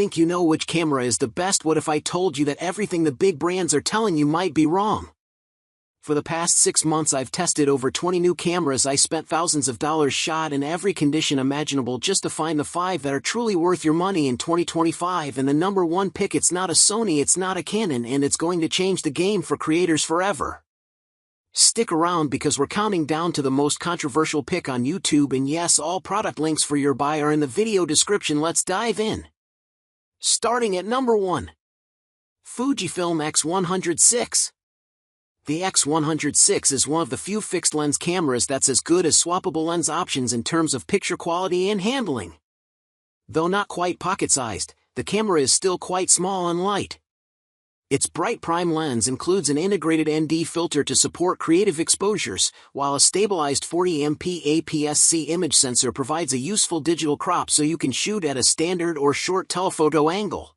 think you know which camera is the best. What if I told you that everything the big brands are telling you might be wrong? For the past 6 months I've tested over 20 new cameras. I spent thousands of dollars, shot in every condition imaginable just to find the 5 that are truly worth your money in 2025, and the number one pick, it's not a Sony, it's not a Canon, and it's going to change the game for creators forever. Stick around because we're counting down to the most controversial pick on YouTube, and yes, all product links for your buy are in the video description. Let's dive in. Starting at number 1. Fujifilm X100VI. The X100VI is one of the few fixed lens cameras that's as good as swappable lens options in terms of picture quality and handling. Though not quite pocket-sized, the camera is still quite small and light. Its bright prime lens includes an integrated ND filter to support creative exposures, while a stabilized 40MP APS-C image sensor provides a useful digital crop so you can shoot at a standard or short telephoto angle.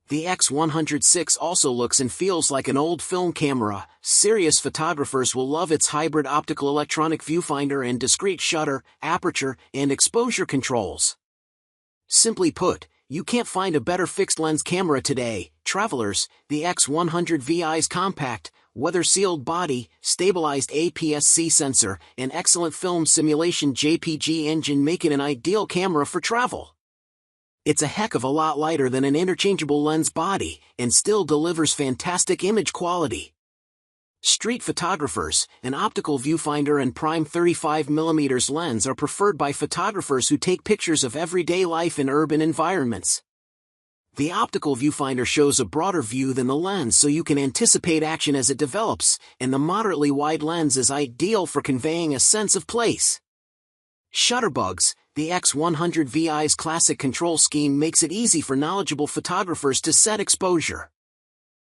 The X100VI also looks and feels like an old film camera. Serious photographers will love its hybrid optical electronic viewfinder and discrete shutter, aperture, and exposure controls. Simply put, you can't find a better fixed lens camera today, travelers. The X100VI's compact, weather-sealed body, stabilized APS-C sensor, and excellent film simulation JPG engine make it an ideal camera for travel. It's a heck of a lot lighter than an interchangeable lens body, and still delivers fantastic image quality. Street photographers, an optical viewfinder and prime 35mm lens are preferred by photographers who take pictures of everyday life in urban environments. The optical viewfinder shows a broader view than the lens so you can anticipate action as it develops, and the moderately wide lens is ideal for conveying a sense of place. Shutterbugs. The X100VI's classic control scheme makes it easy for knowledgeable photographers to set exposure.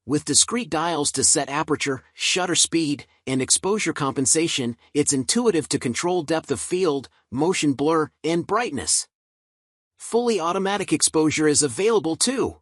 With discrete dials to set aperture, shutter speed, and exposure compensation, it's intuitive to control depth of field, motion blur, and brightness. Fully automatic exposure is available too.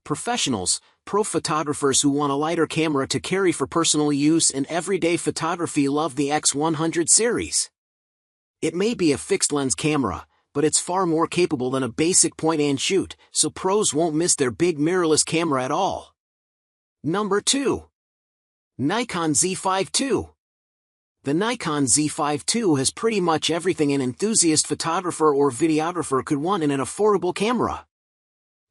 Professionals, pro photographers who want a lighter camera to carry for personal use and everyday photography love the X100 series. It may be a fixed-lens camera, but it's far more capable than a basic point-and-shoot, so pros won't miss their big mirrorless camera at all. Number 2. Nikon Z5II. The Nikon Z5II has pretty much everything an enthusiast photographer or videographer could want in an affordable camera.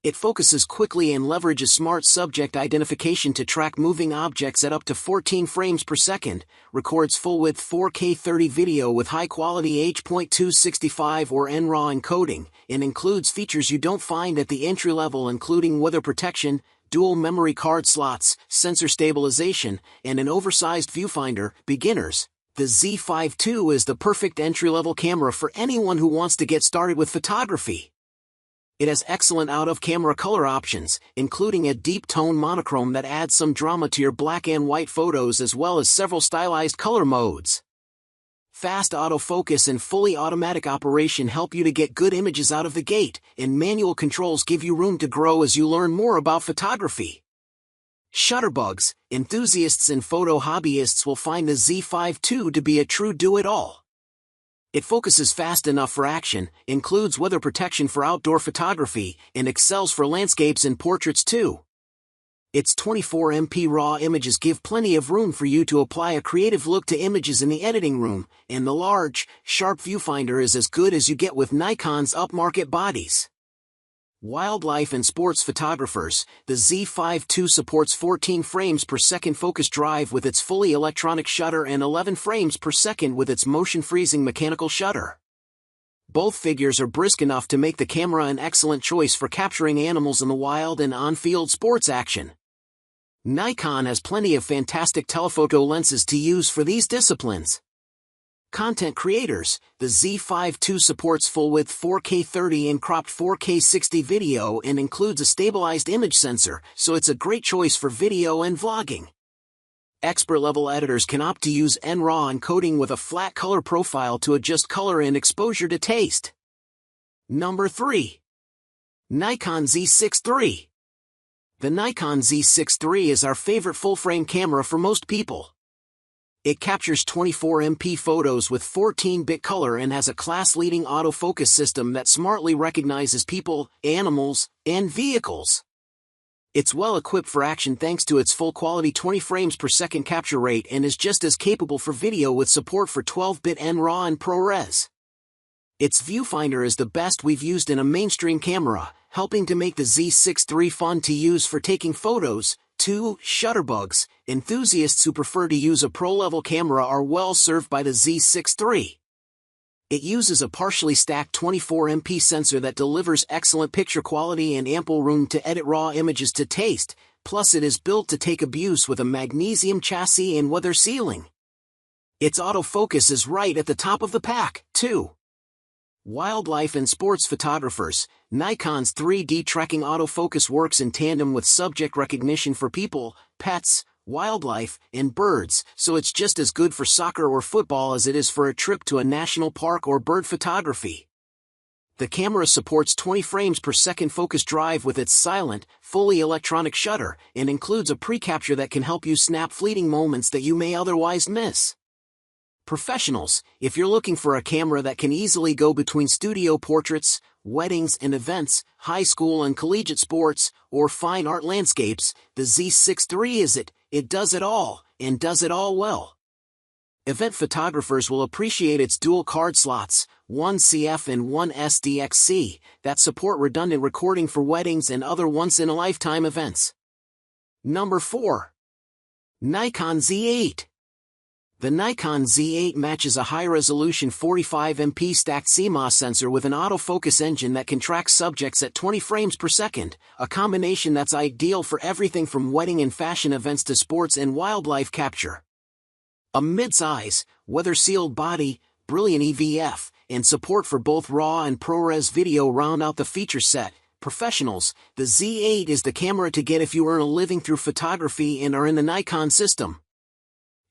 It focuses quickly and leverages smart subject identification to track moving objects at up to 14 frames per second, records full-width 4K 30 video with high-quality H.265 or NRAW encoding, and includes features you don't find at the entry level, including weather protection, dual memory card slots, sensor stabilization, and an oversized viewfinder. Beginners. The Z5II is the perfect entry-level camera for anyone who wants to get started with photography. It has excellent out-of-camera color options, including a deep-tone monochrome that adds some drama to your black and white photos, as well as several stylized color modes. Fast autofocus and fully automatic operation help you to get good images out of the gate, and manual controls give you room to grow as you learn more about photography. Shutterbugs. Enthusiasts and photo hobbyists will find the Z5II to be a true do-it-all. It focuses fast enough for action, includes weather protection for outdoor photography, and excels for landscapes and portraits too. Its 24MP RAW images give plenty of room for you to apply a creative look to images in the editing room, and the large, sharp viewfinder is as good as you get with Nikon's upmarket bodies. Wildlife and sports photographers. The Z5II supports 14 frames per second focus drive with its fully electronic shutter and 11 frames per second with its motion freezing mechanical shutter. Both figures are brisk enough to make the camera an excellent choice for capturing animals in the wild and on-field sports action. Nikon has plenty of fantastic telephoto lenses to use for these disciplines. Content creators. The Z5II supports full-width 4K 30 and cropped 4K 60 video and includes a stabilized image sensor, so it's a great choice for video and vlogging. Expert-level editors can opt to use NRAW encoding with a flat color profile to adjust color and exposure to taste. Number 3. Nikon Z6III. The Nikon Z6III is our favorite full-frame camera for most people. It captures 24MP photos with 14-bit color and has a class-leading autofocus system that smartly recognizes people, animals, and vehicles. It's well equipped for action thanks to its full-quality 20 frames per second capture rate and is just as capable for video with support for 12-bit NRAW and ProRes. Its viewfinder is the best we've used in a mainstream camera, helping to make the Z6III fun to use for taking photos. 2. Shutterbugs. Enthusiasts who prefer to use a pro-level camera are well served by the Z6III. It uses a partially stacked 24MP sensor that delivers excellent picture quality and ample room to edit raw images to taste, plus it is built to take abuse with a magnesium chassis and weather sealing. Its autofocus is right at the top of the pack. 2. Wildlife and sports photographers. Nikon's 3D tracking autofocus works in tandem with subject recognition for people, pets, wildlife, and birds, so it's just as good for soccer or football as it is for a trip to a national park or bird photography. The camera supports 20 frames per second focus drive with its silent, fully electronic shutter, and includes a pre-capture that can help you snap fleeting moments that you may otherwise miss. Professionals. If you're looking for a camera that can easily go between studio portraits, weddings and events, high school and collegiate sports, or fine art landscapes, the Z6III is it. It does it all, and does it all well. Event photographers will appreciate its dual card slots, one CF and one SDXC, that support redundant recording for weddings and other once-in-a-lifetime events. Number 4. Nikon Z8. The Nikon Z8 matches a high-resolution 45MP stacked CMOS sensor with an autofocus engine that can track subjects at 20 frames per second, a combination that's ideal for everything from wedding and fashion events to sports and wildlife capture. A mid-size, weather-sealed body, brilliant EVF, and support for both RAW and ProRes video round out the feature set. Professionals, the Z8 is the camera to get if you earn a living through photography and are in the Nikon system.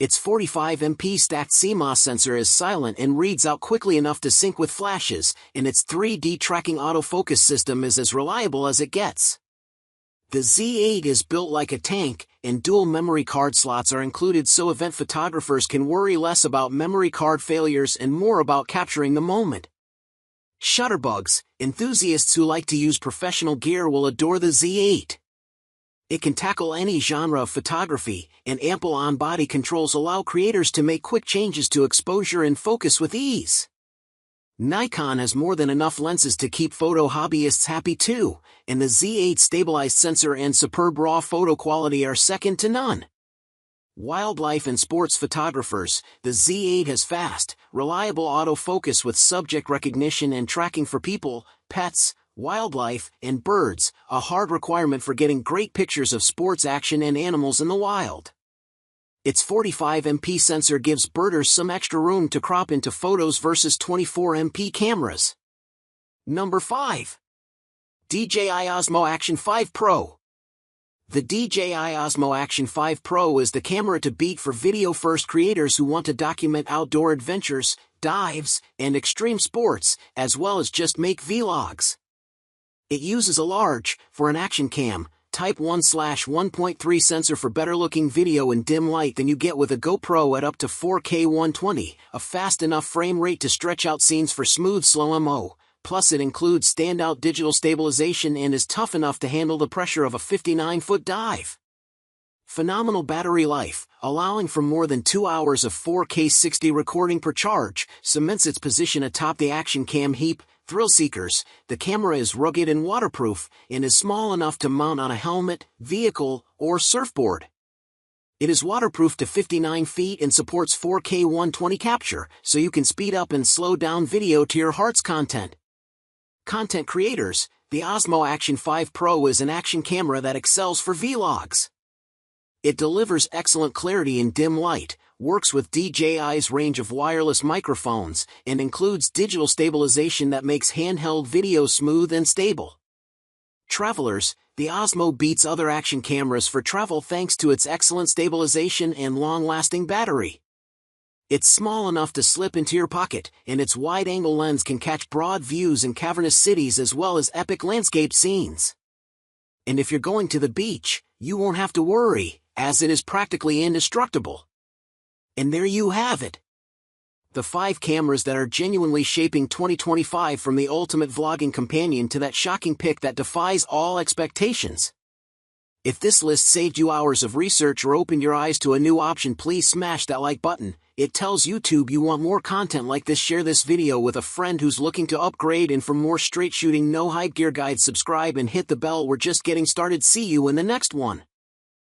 Its 45MP stacked CMOS sensor is silent and reads out quickly enough to sync with flashes, and its 3D tracking autofocus system is as reliable as it gets. The Z8 is built like a tank, and dual memory card slots are included so event photographers can worry less about memory card failures and more about capturing the moment. Shutterbugs. Enthusiasts who like to use professional gear will adore the Z8. It can tackle any genre of photography, and ample on-body controls allow creators to make quick changes to exposure and focus with ease. Nikon has more than enough lenses to keep photo hobbyists happy too, and the Z8 stabilized sensor and superb raw photo quality are second to none. Wildlife and sports photographers. The Z8 has fast, reliable autofocus with subject recognition and tracking for people, pets, wildlife, and birds, a hard requirement for getting great pictures of sports action and animals in the wild. Its 45MP sensor gives birders some extra room to crop into photos versus 24MP cameras. Number 5. DJI Osmo Action 5 Pro. The DJI Osmo Action 5 Pro is the camera to beat for video-first creators who want to document outdoor adventures, dives, and extreme sports, as well as just make vlogs. It uses a large, for an action cam, Type 1/1.3 sensor for better-looking video in dim light than you get with a GoPro at up to 4K 120, a fast enough frame rate to stretch out scenes for smooth slow mo, plus it includes standout digital stabilization and is tough enough to handle the pressure of a 59-foot dive. Phenomenal battery life, allowing for more than 2 hours of 4K 60 recording per charge, cements its position atop the action cam heap. Thrill seekers, the camera is rugged and waterproof, and is small enough to mount on a helmet, vehicle, or surfboard. It is waterproof to 59 feet and supports 4K 120 capture, so you can speed up and slow down video to your heart's content. Content creators, the Osmo Action 5 Pro is an action camera that excels for vlogs. It delivers excellent clarity in dim light, works with DJI's range of wireless microphones, and includes digital stabilization that makes handheld video smooth and stable. Travelers, the Osmo beats other action cameras for travel thanks to its excellent stabilization and long-lasting battery. It's small enough to slip into your pocket, and its wide-angle lens can catch broad views in cavernous cities as well as epic landscape scenes. And if you're going to the beach, you won't have to worry, as it is practically indestructible. And there you have it. The 5 cameras that are genuinely shaping 2025, from the ultimate vlogging companion to that shocking pic that defies all expectations. If this list saved you hours of research or opened your eyes to a new option, please smash that like button. It tells YouTube you want more content like this. Share this video with a friend who's looking to upgrade, and for more straight shooting, no hype gear guides, subscribe and hit the bell. We're just getting started. See you in the next one.